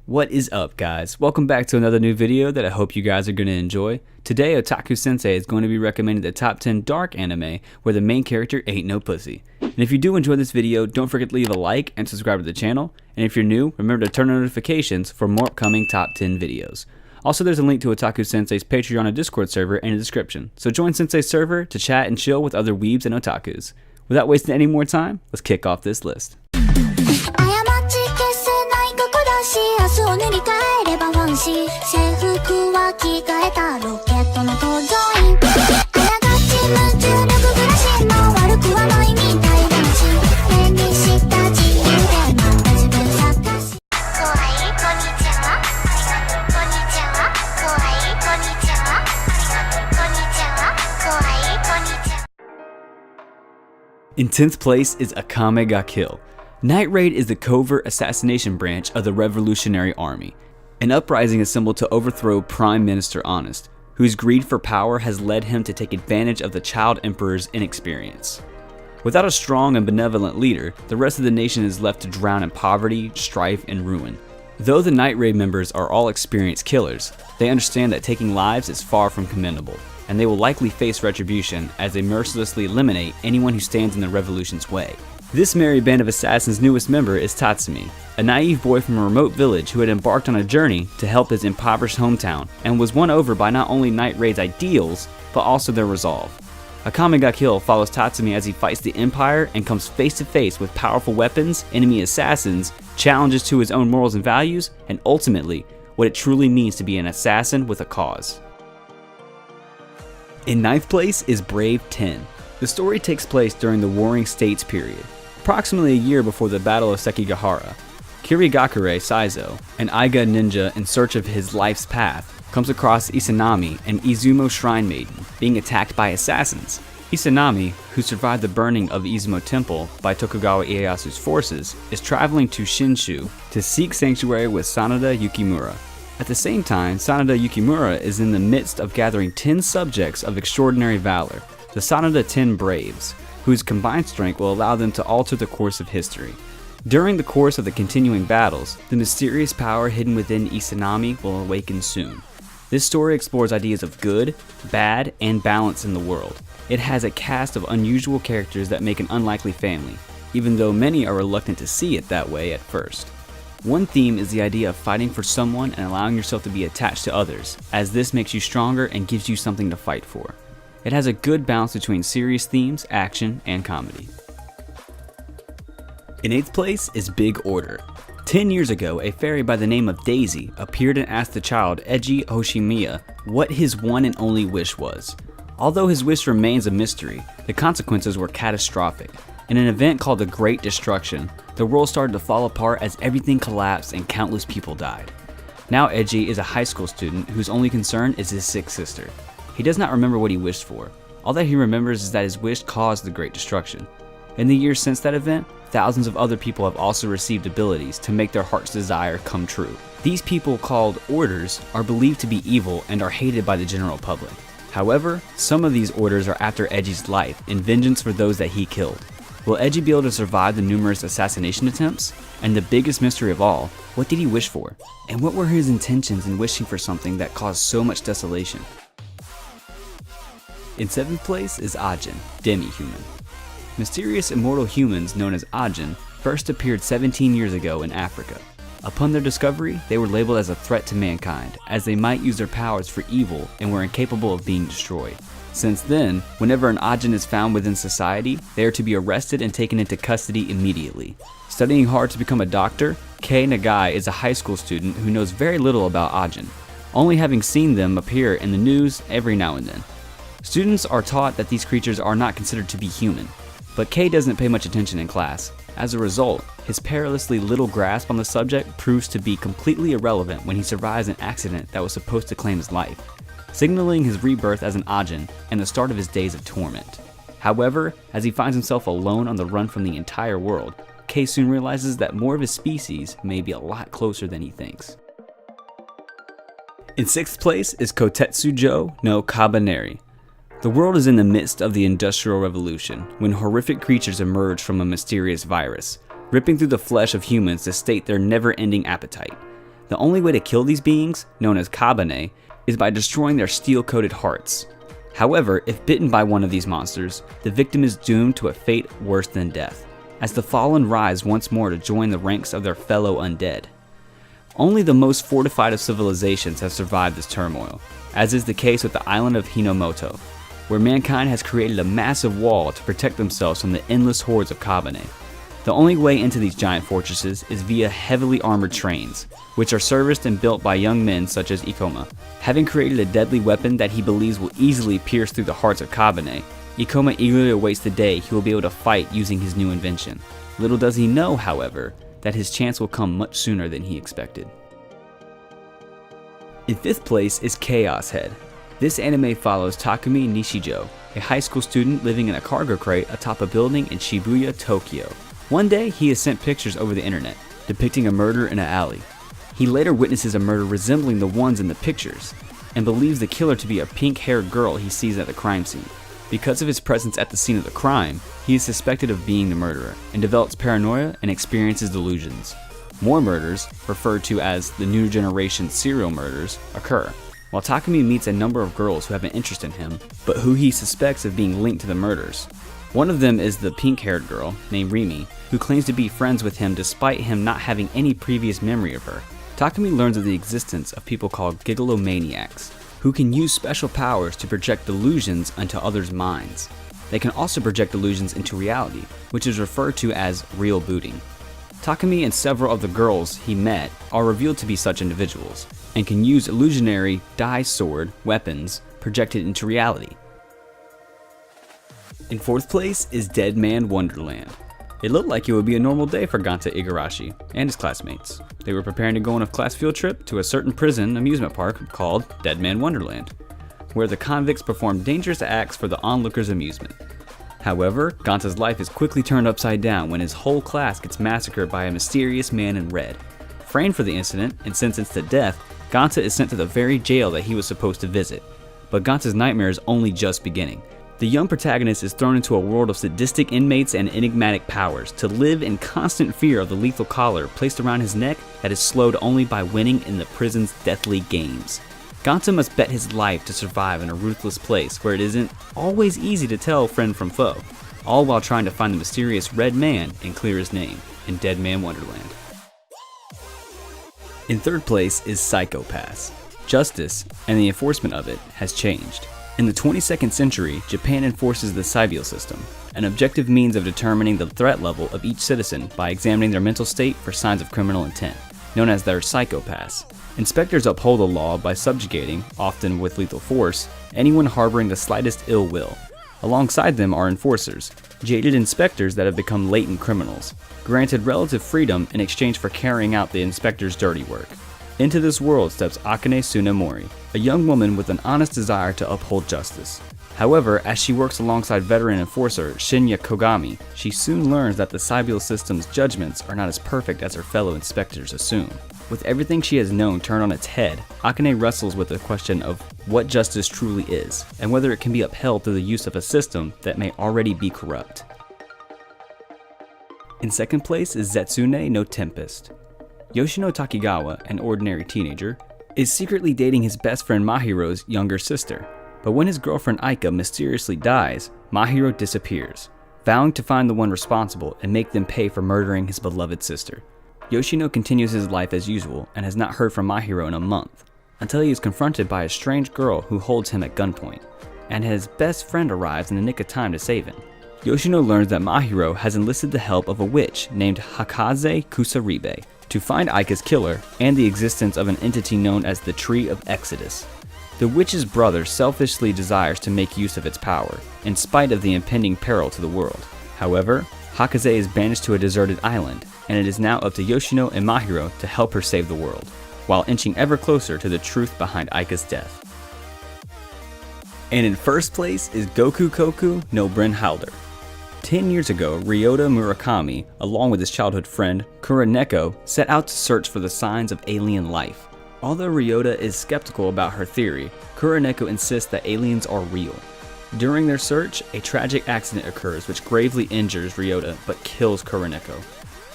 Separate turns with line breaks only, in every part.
What is up, guys? Welcome back to another new video that I hope you guys are going to enjoy. Today, Otaku Sensei is going to be recommending the top 10 dark anime where the main character ain't no pussy. And if you do enjoy this video, don't forget to leave a like and subscribe to the channel. And if you're new, remember to turn on notifications for more upcoming top 10 videos. Also, there's a link to Otaku Sensei's Patreon and Discord server in the description, so join Sensei's server to chat and chill with other weebs and otakus. Without wasting any more time, let's kick off this list.
明日を塗り替えればワンシー制服は着替えたロケットの搭乗員あながち無重力暮らしも悪くはないみたいだし目にした自由でまた自分探し怖いこんにちはこんにちは怖いこんにちはこんにちは怖いこんにちは
In 10th place is Akame ga Kill. Night Raid is the covert assassination branch of the Revolutionary Army, an uprising assembled to overthrow Prime Minister Honest, whose greed for power has led him to take advantage of the child emperor's inexperience. Without a strong and benevolent leader, the rest of the nation is left to drown in poverty, strife, and ruin. Though the Night Raid members are all experienced killers, they understand that taking lives is far from commendable, and they will likely face retribution as they mercilessly eliminate anyone who stands in the revolution's way. This merry band of assassins' newest member is Tatsumi, a naive boy from a remote village who had embarked on a journey to help his impoverished hometown and was won over by not only Night Raid's ideals, but also their resolve. Akame ga Kill follows Tatsumi as he fights the Empire and comes face to face with powerful weapons, enemy assassins, challenges to his own morals and values, and ultimately, what it truly means to be an assassin with a cause. In 9th place is Brave 10. The story takes place during the Warring States period, approximately a year before the Battle of Sekigahara. Kirigakure Saizo, an Aiga ninja in search of his life's path, comes across Izanami, an Izumo shrine maiden, being attacked by assassins. Izanami, who survived the burning of Izumo Temple by Tokugawa Ieyasu's forces, is traveling to Shinshu to seek sanctuary with Sanada Yukimura. At the same time, Sanada Yukimura is in the midst of gathering 10 subjects of extraordinary valor, the Sanada 10 Braves, whose combined strength will allow them to alter the course of history. During the course of the continuing battles, the mysterious power hidden within Izanami will awaken soon. This story explores ideas of good, bad, and balance in the world. It has a cast of unusual characters that make an unlikely family, even though many are reluctant to see it that way at first. One theme is the idea of fighting for someone and allowing yourself to be attached to others, as this makes you stronger and gives you something to fight for. It has a good balance between serious themes, action, and comedy. In 8th place is Big Order. 10 years ago, a fairy by the name of Daisy appeared and asked the child Eiji Hoshimiya what his one and only wish was. Although his wish remains a mystery, the consequences were catastrophic. In an event called the Great Destruction, the world started to fall apart as everything collapsed and countless people died. Now Eiji is a high school student whose only concern is his sick sister. He does not remember what he wished for. All that he remembers is that his wish caused the Great Destruction. In the years since that event, thousands of other people have also received abilities to make their heart's desire come true. These people, called Orders, are believed to be evil and are hated by the general public. However, some of these Orders are after Eiji's life in vengeance for those that he killed. Will Eiji be able to survive the numerous assassination attempts? And the biggest mystery of all, what did he wish for? And what were his intentions in wishing for something that caused so much desolation? In 7th place is Ajin, Demi-Human. Mysterious immortal humans known as Ajin first appeared 17 years ago in Africa. Upon their discovery, they were labeled as a threat to mankind, as they might use their powers for evil and were incapable of being destroyed. Since then, whenever an Ajin is found within society, they are to be arrested and taken into custody immediately. Studying hard to become a doctor, Kei Nagai is a high school student who knows very little about Ajin, only having seen them appear in the news every now and then. Students are taught that these creatures are not considered to be human, but Kei doesn't pay much attention in class. As a result, his perilously little grasp on the subject proves to be completely irrelevant when he survives an accident that was supposed to claim his life, signaling his rebirth as an Ajin and the start of his days of torment. However, as he finds himself alone on the run from the entire world, Kei soon realizes that more of his species may be a lot closer than he thinks. In 6th place is Kotetsujo no Kabaneri. The world is in the midst of the Industrial Revolution, when horrific creatures emerge from a mysterious virus, ripping through the flesh of humans to sate their never-ending appetite. The only way to kill these beings, known as Kabane, is by destroying their steel-coated hearts. However, if bitten by one of these monsters, the victim is doomed to a fate worse than death, as the fallen rise once more to join the ranks of their fellow undead. Only the most fortified of civilizations have survived this turmoil, as is the case with the island of Hinomoto, where mankind has created a massive wall to protect themselves from the endless hordes of Kabane. The only way into these giant fortresses is via heavily armored trains, which are serviced and built by young men such as Ikoma. Having created a deadly weapon that he believes will easily pierce through the hearts of Kabane, Ikoma eagerly awaits the day he will be able to fight using his new invention. Little does he know, however, that his chance will come much sooner than he expected. In 5th place is Chaos Head. This anime follows Takumi Nishijo, a high school student living in a cargo crate atop a building in Shibuya, Tokyo. One day, he is sent pictures over the internet, depicting a murder in an alley. He later witnesses a murder resembling the ones in the pictures, and believes the killer to be a pink-haired girl he sees at the crime scene. Because of his presence at the scene of the crime, he is suspected of being the murderer, and develops paranoia and experiences delusions. More murders, referred to as the new generation serial murders, occur, while Takumi meets a number of girls who have an interest in him, but who he suspects of being linked to the murders. One of them is the pink-haired girl, named Rimi, who claims to be friends with him despite him not having any previous memory of her. Takumi learns of the existence of people called Gigolomaniacs, who can use special powers to project delusions onto others' minds. They can also project delusions into reality, which is referred to as real booting. Takumi and several of the girls he met are revealed to be such individuals, and can use illusionary dai sword weapons projected into reality. In 4th place is Dead Man Wonderland. It looked like it would be a normal day for Ganta Igarashi and his classmates. They were preparing to go on a class field trip to a certain prison amusement park called Dead Man Wonderland, where the convicts perform dangerous acts for the onlookers' amusement. However, Ganta's life is quickly turned upside down when his whole class gets massacred by a mysterious man in red. Framed for the incident and sentenced to death, Ganta is sent to the very jail that he was supposed to visit. But Ganta's nightmare is only just beginning. The young protagonist is thrown into a world of sadistic inmates and enigmatic powers to live in constant fear of the lethal collar placed around his neck that is slowed only by winning in the prison's deathly games. Ganta must bet his life to survive in a ruthless place where it isn't always easy to tell friend from foe, all while trying to find the mysterious red man and clear his name in Dead Man Wonderland. In 3rd place is Psycho-Pass. Justice, and the enforcement of it, has changed. In the 22nd century, Japan enforces the Cybele system, an objective means of determining the threat level of each citizen by examining their mental state for signs of criminal intent, known as their Psycho-Pass. Inspectors uphold the law by subjugating, often with lethal force, anyone harboring the slightest ill will. Alongside them are enforcers, jaded inspectors that have become latent criminals, granted relative freedom in exchange for carrying out the inspector's dirty work. Into this world steps Akane Tsunemori, a young woman with an honest desire to uphold justice. However, as she works alongside veteran enforcer Shinya Kogami, she soon learns that the Cybele system's judgments are not as perfect as her fellow inspectors assume. With everything she has known turned on its head, Akane wrestles with the question of what justice truly is, and whether it can be upheld through the use of a system that may already be corrupt. In 2nd place is Zetsune no Tempest. Yoshino Takigawa, an ordinary teenager, is secretly dating his best friend Mahiro's younger sister. But when his girlfriend Aika mysteriously dies, Mahiro disappears, vowing to find the one responsible and make them pay for murdering his beloved sister. Yoshino continues his life as usual and has not heard from Mahiro in a month, until he is confronted by a strange girl who holds him at gunpoint, and his best friend arrives in the nick of time to save him. Yoshino learns that Mahiro has enlisted the help of a witch named Hakaze Kusaribe to find Aika's killer and the existence of an entity known as the Tree of Exodus. The witch's brother selfishly desires to make use of its power, in spite of the impending peril to the world. However, Hakaze is banished to a deserted island, and it is now up to Yoshino and Mahiro to help her save the world, while inching ever closer to the truth behind Aika's death. And in 1st place is Goku Koku no Brenhalder. 10 years ago, Ryota Murakami, along with his childhood friend, Kuroneko, set out to search for the signs of alien life. Although Ryota is skeptical about her theory, Kuroneko insists that aliens are real. During their search, a tragic accident occurs which gravely injures Ryota but kills Kuroneko.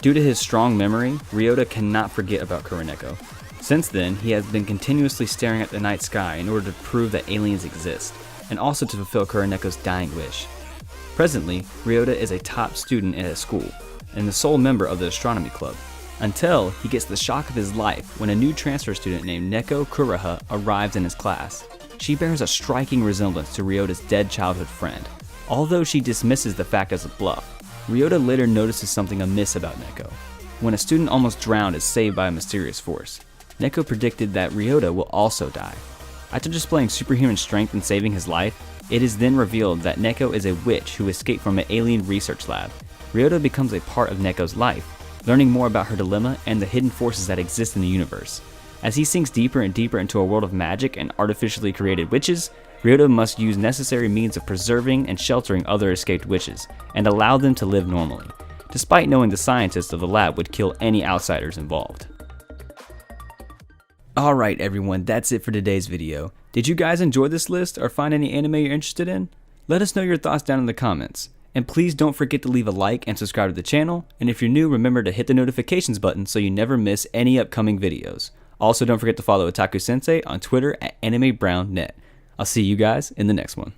Due to his strong memory, Ryota cannot forget about Kuroneko, Since then, he has been continuously staring at the night sky in order to prove that aliens exist, and also to fulfill Kureneko's dying wish. Presently, Ryota is a top student at his school, and the sole member of the astronomy club, until he gets the shock of his life when a new transfer student named Neko Kuraha arrives in his class. She bears a striking resemblance to Ryota's dead childhood friend. Although she dismisses the fact as a bluff, Ryota later notices something amiss about Neko. When a student almost drowned is saved by a mysterious force, Neko predicted that Ryota will also die. After displaying superhuman strength and saving his life, it is then revealed that Neko is a witch who escaped from an alien research lab. Ryota becomes a part of Neko's life, learning more about her dilemma and the hidden forces that exist in the universe. As he sinks deeper and deeper into a world of magic and artificially created witches, Ryota must use necessary means of preserving and sheltering other escaped witches, and allow them to live normally, despite knowing the scientists of the lab would kill any outsiders involved. Alright everyone, that's it for today's video. Did you guys enjoy this list or find any anime you're interested in? Let us know your thoughts down in the comments. And please don't forget to leave a like and subscribe to the channel, and if you're new, remember to hit the notifications button so you never miss any upcoming videos. Also, don't forget to follow Otaku Sensei on Twitter at AnimeBrownNet. I'll see you guys in the next one.